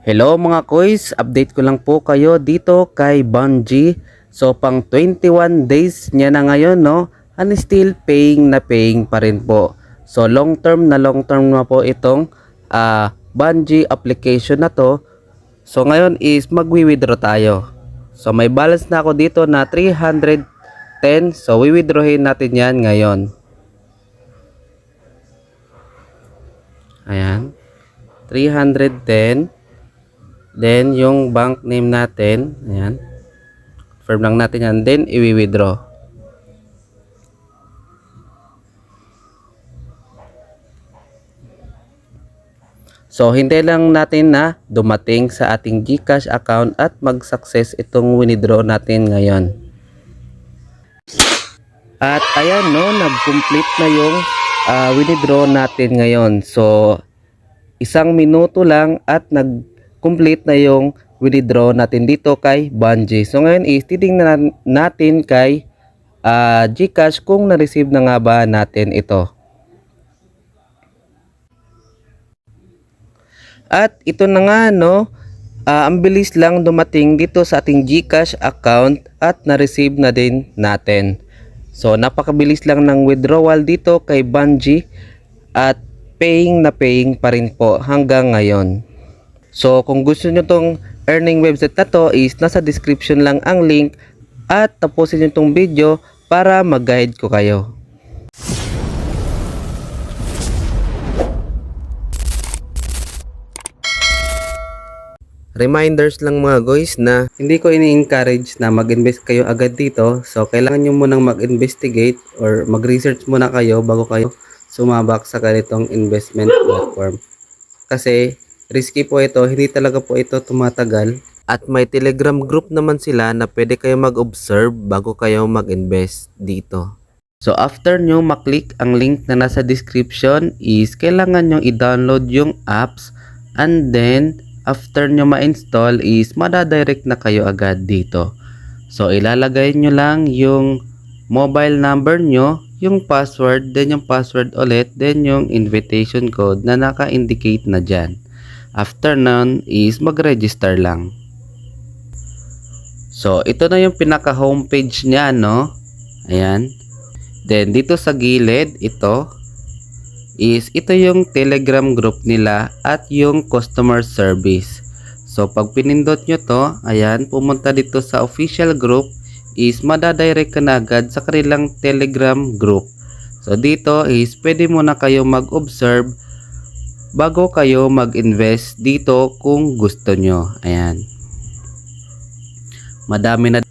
Hello mga koys, update ko lang po kayo dito kay Bungie. So pang 21 days niya na ngayon, no, and still paying na paying pa rin po. So long term na po itong Bungie application na to. So ngayon is magwi-withdraw tayo. So may balance na ako dito na 310. So wi-withdrawin natin yan ngayon. Ayan, 310. Then, yung bank name natin, ayan, firm lang natin yan, then i-withdraw. So, hintay lang natin na dumating sa ating GCash account at mag-success itong withdraw natin ngayon. At ayan, no, nag-complete na yung withdraw natin ngayon. So, 1 minuto lang at complete na yung withdraw natin dito kay Bungie. So ngayon is titingnan natin kay GCash kung na-receive na nga ba natin ito. At ito na nga, no, ang bilis lang dumating dito sa ating GCash account at na-receive na din natin. So napakabilis lang ng withdrawal dito kay Bungie at paying na paying pa rin po hanggang ngayon. So kung gusto nyo tong earning website na to is nasa description lang ang link at tapusin nyo tong video para mag-guide ko kayo. Reminders lang mga guys na hindi ko ini-encourage na mag-invest kayo agad dito. So kailangan nyo munang mag-investigate or mag-research muna kayo bago kayo sumabak sa ganitong investment platform. Kasi risky po ito, hindi talaga po ito tumatagal. At may Telegram group naman sila na pwede kayo mag-observe bago kayo mag-invest dito. So after nyo maklik ang link na nasa description is kailangan nyo i-download yung apps, and then after nyo ma-install is madadirect na kayo agad dito. So ilalagay nyo lang yung mobile number nyo, yung password, then yung password ulit, then yung invitation code na naka-indicate na dyan. After nun is mag-register lang. So ito na yung pinaka homepage niya, no? Ayan. Then dito sa gilid, ito yung Telegram group nila at yung customer service. So pag pinindot nyo to, ayan, pumunta dito sa official group is madadirect ka na agad sa kanilang Telegram group. So dito is pwede mo na kayo mag-observe bago kayo mag-invest dito kung gusto nyo. Ayan. Madami na.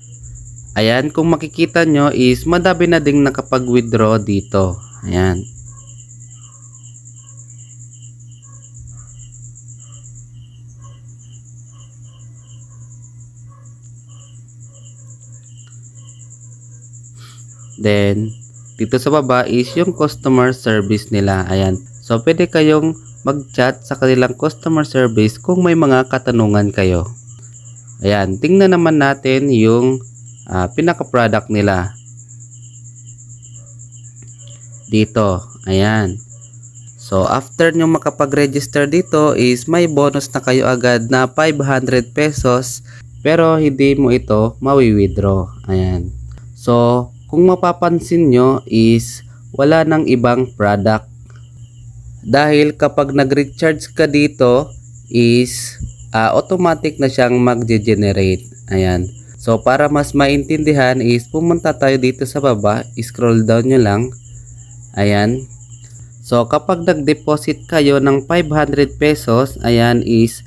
Ayan, kung makikita nyo is madami na ding nakapag-withdraw dito. Ayan. Then, dito sa baba is yung customer service nila. Ayan. So, pwede kayong mag-chat sa kanilang customer service kung may mga katanungan kayo. Ayan, tingnan naman natin yung pinaka-product nila. Dito, ayan. So, after nyo makapag-register dito is may bonus na kayo agad na 500 pesos pero hindi mo ito mawi-withdraw. Ayan. So, kung mapapansin nyo is wala nang ibang product. Dahil kapag nag-recharge ka dito is automatic na siyang mag-generate. Ayan. So para mas maintindihan is pumunta tayo dito sa baba, scroll down nyo lang. Ayan. So kapag nag-deposit kayo ng 500 pesos, ayan is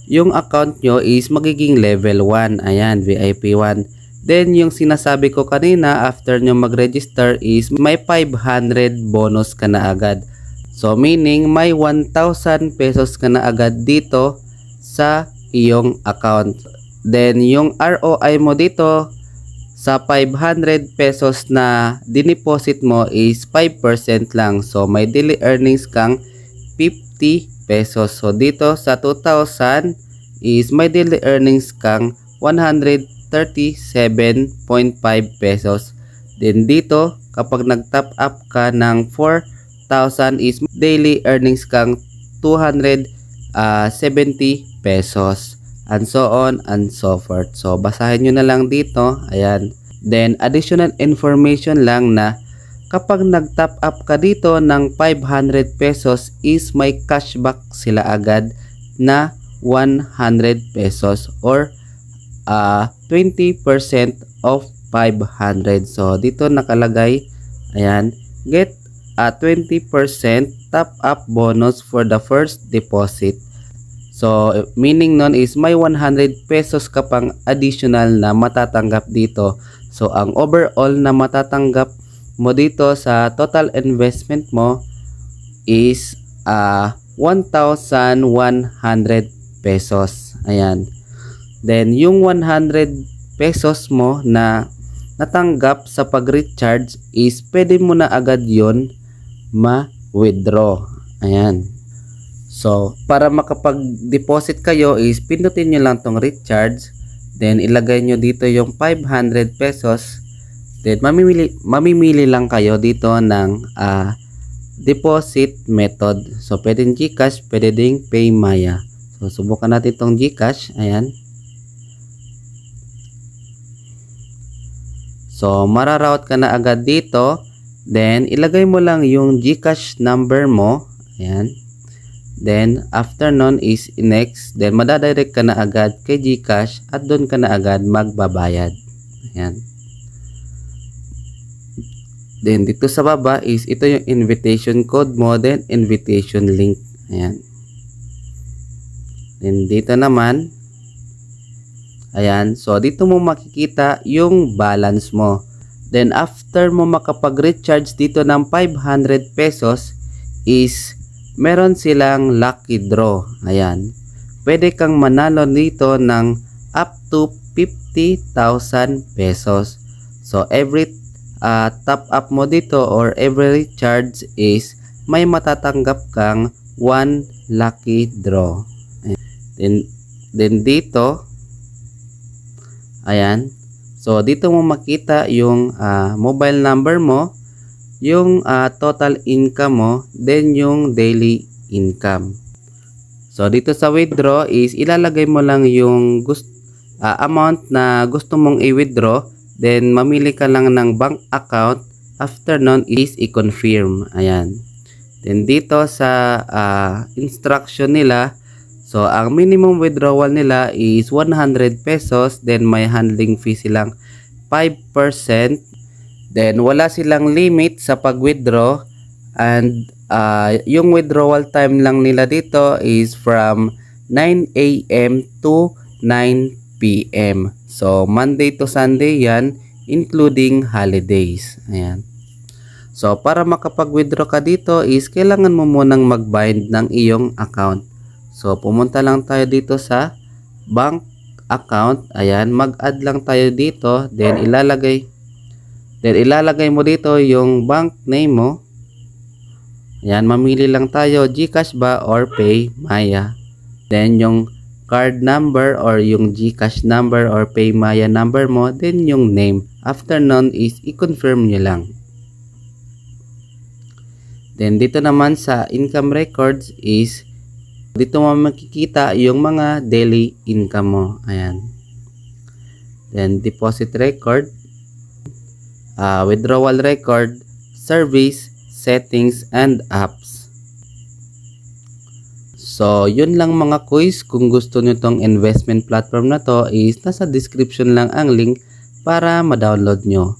yung account nyo is magiging level 1. Ayan, VIP 1. Then yung sinasabi ko kanina after nyo mag-register is may 500 bonus ka na agad. So meaning may 1,000 pesos ka na agad dito sa iyong account. Then yung ROI mo dito sa 500 pesos na dineposit mo is 5% lang. So may daily earnings kang 50 pesos. So dito sa 2,000 is may daily earnings kang 137.5 pesos. Then dito kapag nag-top up ka ng 4,000 is daily earnings kang 200 70 pesos. And so on and so forth. So basahin nyo na lang dito. Ayan. Then additional information lang na kapag nag-top up ka dito ng 500 pesos is may cashback sila agad na 100 pesos or 20% of 500. So dito nakalagay, ayan, get a 20% top up bonus for the first deposit. So meaning nun is may 100 pesos ka pang additional na matatanggap dito. So ang overall na matatanggap mo dito sa total investment mo is 1,100 pesos. Ayan. Then yung 100 pesos mo na natanggap sa pag-recharge is pwede mo na agad yon ma-withdraw. Ayan. So para makapag-deposit kayo is pindutin nyo lang tong recharge. Then ilagay nyo dito yung 500 pesos. Then mamimili lang kayo dito ng deposit method. So pwedeng GCash, pwede ding PayMaya. So subukan natin tong GCash. Ayan. So mararoute ka na agad dito. Then ilagay mo lang yung GCash number mo. Ayan. Then after nun is next. Then madadirect ka na agad kay GCash at doon ka na agad magbabayad. Ayan. Then dito sa baba is ito yung invitation code mo, then invitation link. Ayan. Then dito naman, ayan, so dito mo makikita yung balance mo. Then after mo makapag-recharge dito ng 500 pesos is meron silang lucky draw. Ayan. Pwede kang manalo dito ng up to 50,000 pesos. So every top up mo dito or every recharge is may matatanggap kang 1 lucky draw. Then dito, ayan, so dito mo makita yung mobile number mo, yung total income mo, then yung daily income. So dito sa withdraw is ilalagay mo lang yung amount na gusto mong i-withdraw, then mamili ka lang ng bank account. After nun is i-confirm. Ayan. Then dito sa instruction nila, so ang minimum withdrawal nila is 100 pesos, then may handling fee silang 5%. Then wala silang limit sa pag-withdraw, and yung withdrawal time lang nila dito is from 9 AM to 9 PM. So Monday to Sunday yan, including holidays. Ayan. So para makapag-withdraw ka dito is kailangan mo munang mag-bind ng iyong account. So pumunta lang tayo dito sa bank account. Ayan, mag-add lang tayo dito, then ilalagay mo dito yung bank name mo. Ayan, mamili lang tayo GCash ba or PayMaya. Then yung card number or yung GCash number or PayMaya number mo, then yung name. After nun is i-confirm nyo lang. Then dito naman sa income records is dito mo makikita yung mga daily income mo. Ayan. Then deposit record, withdrawal record, service, settings, and apps. So yun lang mga kuys. Kung gusto nyo tong investment platform na to is nasa description lang ang link para ma-download nyo.